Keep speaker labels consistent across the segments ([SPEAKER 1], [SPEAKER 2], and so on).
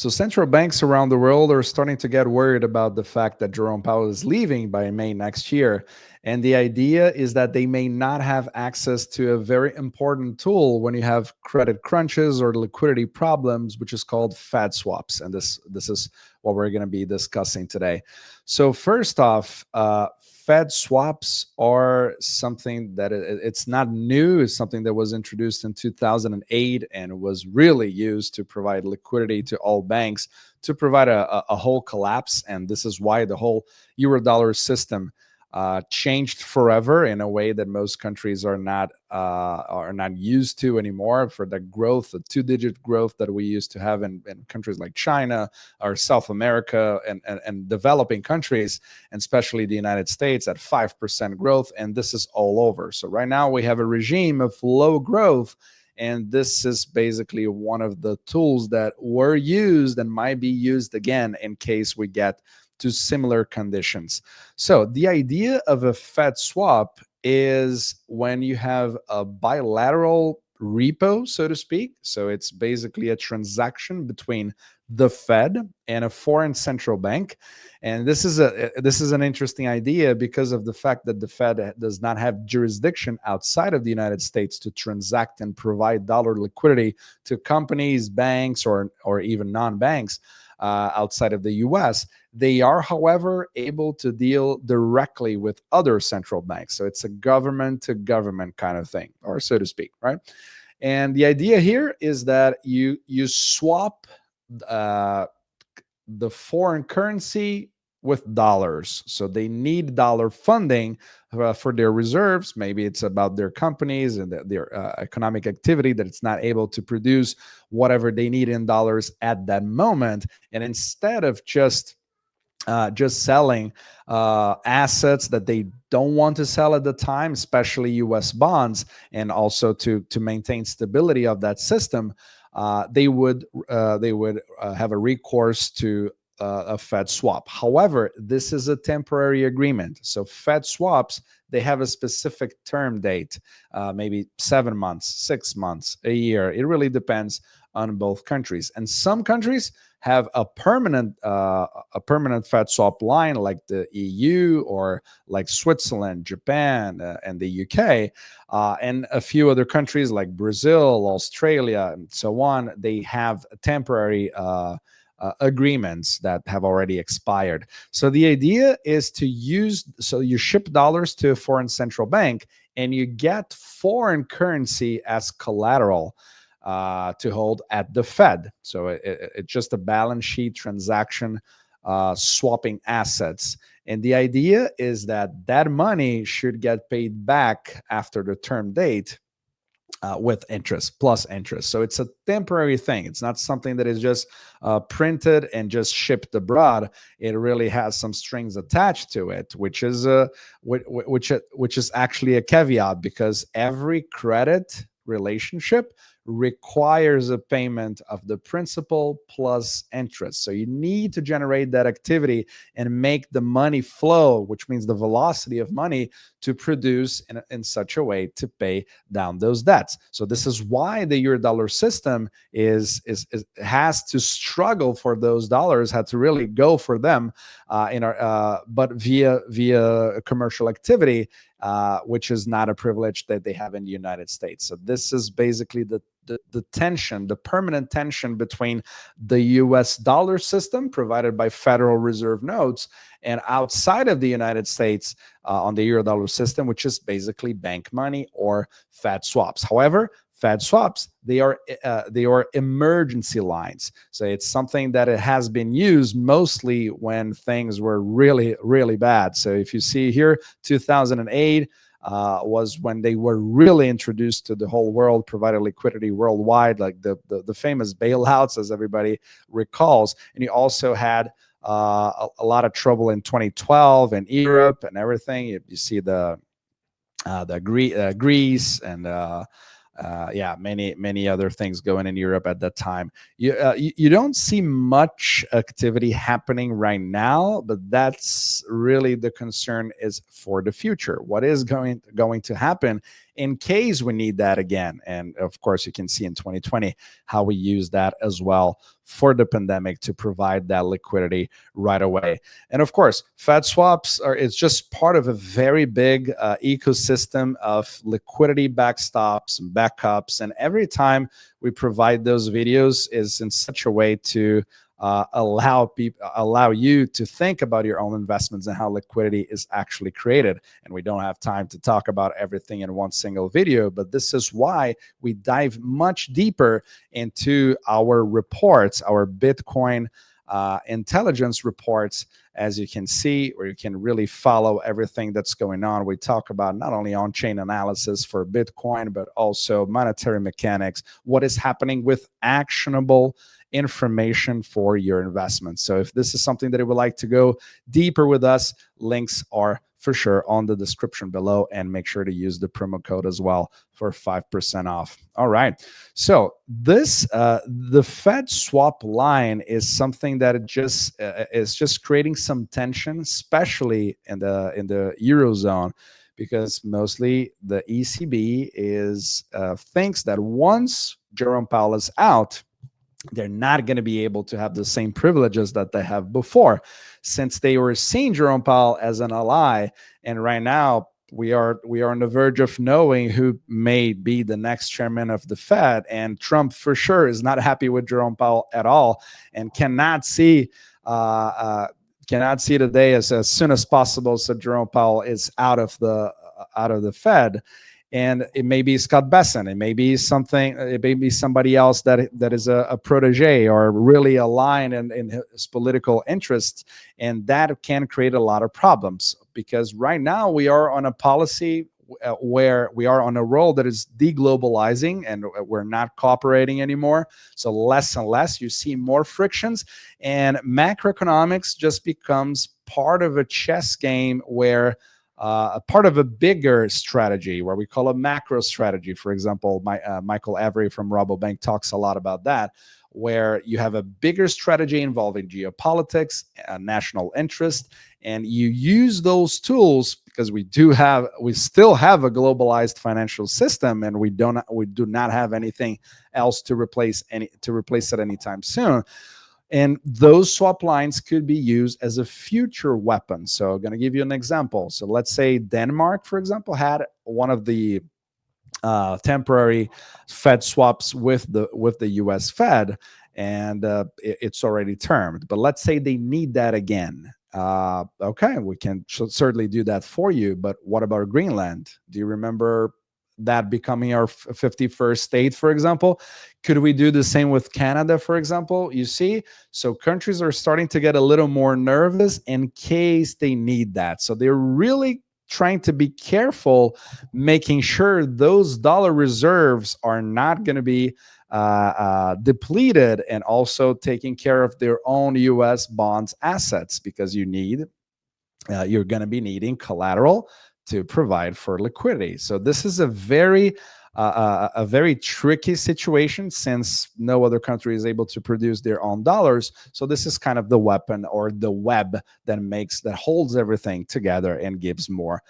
[SPEAKER 1] So central banks around the world are starting to get worried about the fact that Jerome Powell is leaving by May next year. And the idea is that they may not have access to a very important tool when you have credit crunches or liquidity problems, which is called Fed swaps. And this is what we're going to be discussing today. So first off, Fed swaps are something that it's not new. It's something that was introduced in 2008 and was really used to provide liquidity to all banks to provide a whole collapse. And this is why the whole euro-dollar system changed forever in a way that most countries are not used to anymore. For the growth, the two-digit growth that we used to have in countries like China or South America and developing countries, and especially the United States at 5% growth, and this is all over. So right now we have a regime of low growth, and this is basically one of the tools that were used and might be used again in case we get to similar conditions. So the idea of a Fed swap is when you have a bilateral repo, so to speak. So it's basically a transaction between the Fed and a foreign central bank. And this is an interesting idea because of the fact that the Fed does not have jurisdiction outside of the United States to transact and provide dollar liquidity to companies, banks, or even non-banks outside of the US. They are, however, able to deal directly with other central banks. So it's a government to government kind of thing, or so to speak, right? And the idea here is that you swap the foreign currency with dollars. So they need dollar funding for their reserves. Maybe it's about their companies and their economic activity that it's not able to produce whatever they need in dollars at that moment. And instead of just selling assets that they don't want to sell at the time, especially U.S. bonds, and also to maintain stability of that system, they would have a recourse to a Fed swap. However, this is a temporary agreement. So Fed swaps, they have a specific term date, maybe 7 months, 6 months, a year. It really depends on both countries. And some countries have a permanent Fed swap line, like the EU or like Switzerland, Japan, and the UK, and a few other countries like Brazil, Australia, and so on. They have temporary agreements that have already expired. So the idea is to so you ship dollars to a foreign central bank and you get foreign currency as collateral to hold at the Fed. So it's just a balance sheet transaction, swapping assets. And the idea is that that money should get paid back after the term date with interest, plus interest. So it's a temporary thing. It's not something that is just printed and just shipped abroad. It really has some strings attached to it, which is actually a caveat, because every credit relationship requires a payment of the principal plus interest. So you need to generate that activity and make the money flow, which means the velocity of money, to produce in such a way to pay down those debts. So this is why the euro-dollar system has to struggle for those dollars, had to really go for them but via commercial activity, which is not a privilege that they have in the United States. So this is basically the tension, the permanent tension between the US dollar system provided by Federal Reserve notes and outside of the United States on the euro dollar system, which is basically bank money or Fed swaps. However, Fed swaps, they are emergency lines. So it's something that it has been used mostly when things were really, really bad. So if you see here, 2008 was when they were really introduced to the whole world, provided liquidity worldwide, like the famous bailouts, as everybody recalls. And you also had a lot of trouble in 2012 in Europe and everything. You see the Greece and many other things going in Europe at that time. You don't see much activity happening right now, but that's really the concern is for the future. What is going to happen in case we need that again. And of course, you can see in 2020 how we use that as well for the pandemic to provide that liquidity right away. And of course, Fed swaps it's just part of a very big ecosystem of liquidity backstops and backups. And every time we provide those videos is in such a way to allow you to think about your own investments and how liquidity is actually created. And we don't have time to talk about everything in one single video, but this is why we dive much deeper into our reports, our Bitcoin intelligence reports, as you can see, where you can really follow everything that's going on. We talk about not only on-chain analysis for Bitcoin, but also monetary mechanics, what is happening with actionable information for your investments. So if this is something that you would like to go deeper with us, links are for sure on the description below, and make sure to use the promo code as well for 5% off. All right. So this the Fed swap line is something that it just is just creating some tension, especially in the Eurozone, because mostly the ECB is thinks that once Jerome Powell is out, they're not going to be able to have the same privileges that they have before, since they were seeing Jerome Powell as an ally. And right now we are on the verge of knowing who may be the next chairman of the Fed. And Trump for sure is not happy with Jerome Powell at all, and cannot see the day as soon as possible so Jerome Powell is out of the Fed. And it may be Scott Besson, it may be somebody else that is a protege or really aligned in his political interests, and that can create a lot of problems, because right now we are on a policy where we are on a role that is deglobalizing, and we're not cooperating anymore. So less and less, you see more frictions, and macroeconomics just becomes part of a chess game where a part of a bigger strategy, where we call a macro strategy. For example, Michael Avery from Rabobank talks a lot about that, where you have a bigger strategy involving geopolitics, national interest, and you use those tools because we still have a globalized financial system, and we do not have anything else to replace it anytime soon. And those swap lines could be used as a future weapon. So I'm going to give you an example. So let's say Denmark, for example, had one of the temporary Fed swaps with the U.S. Fed, and it's already termed. But let's say they need that again. Okay, we can certainly do that for you. But what about Greenland? Do you remember that becoming our 51st state, for example? Could we do the same with Canada, for example? You see, so countries are starting to get a little more nervous in case they need that. So they're really trying to be careful, making sure those dollar reserves are not going to be depleted, and also taking care of their own U.S. bonds assets, because you're going to be needing collateral to provide for liquidity. So this is a very tricky situation, since no other country is able to produce their own dollars. So this is kind of the weapon or the web that holds everything together and gives more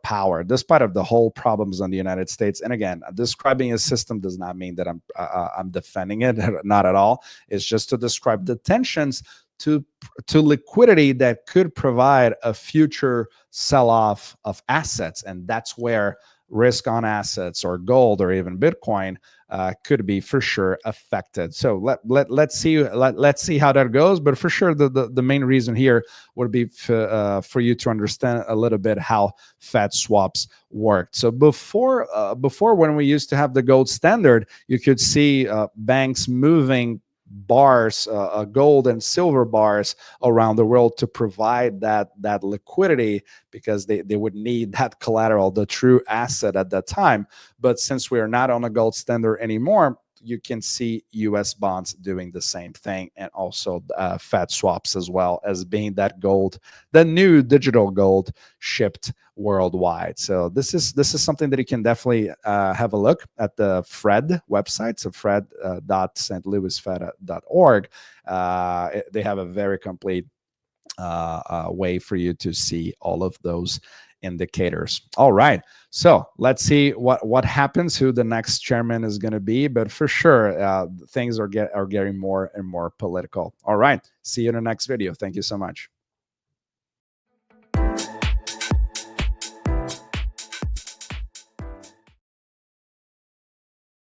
[SPEAKER 1] power, despite of the whole problems in the United States. And again, describing a system does not mean that I'm defending it, not at all. It's just to describe the tensions to liquidity that could provide a future sell-off of assets. And that's where risk on assets or gold or even Bitcoin could be for sure affected. So let's see how that goes. But for sure, the main reason here would be for you to understand a little bit how Fed swaps worked. So before when we used to have the gold standard, you could see banks moving bars, gold and silver bars around the world to provide that liquidity, because they would need that collateral, the true asset at that time. But since we are not on a gold standard anymore, you can see U.S. bonds doing the same thing, and also Fed swaps as well, as being that gold, the new digital gold shipped worldwide. So this is something that you can definitely have a look at the FRED website, so fred.stlouisfed.org. They have a very complete way for you to see all of those indicators. All right. So let's see what happens, who the next chairman is going to be. But for sure, things are getting more and more political. All right. See you in the next video. Thank you so much.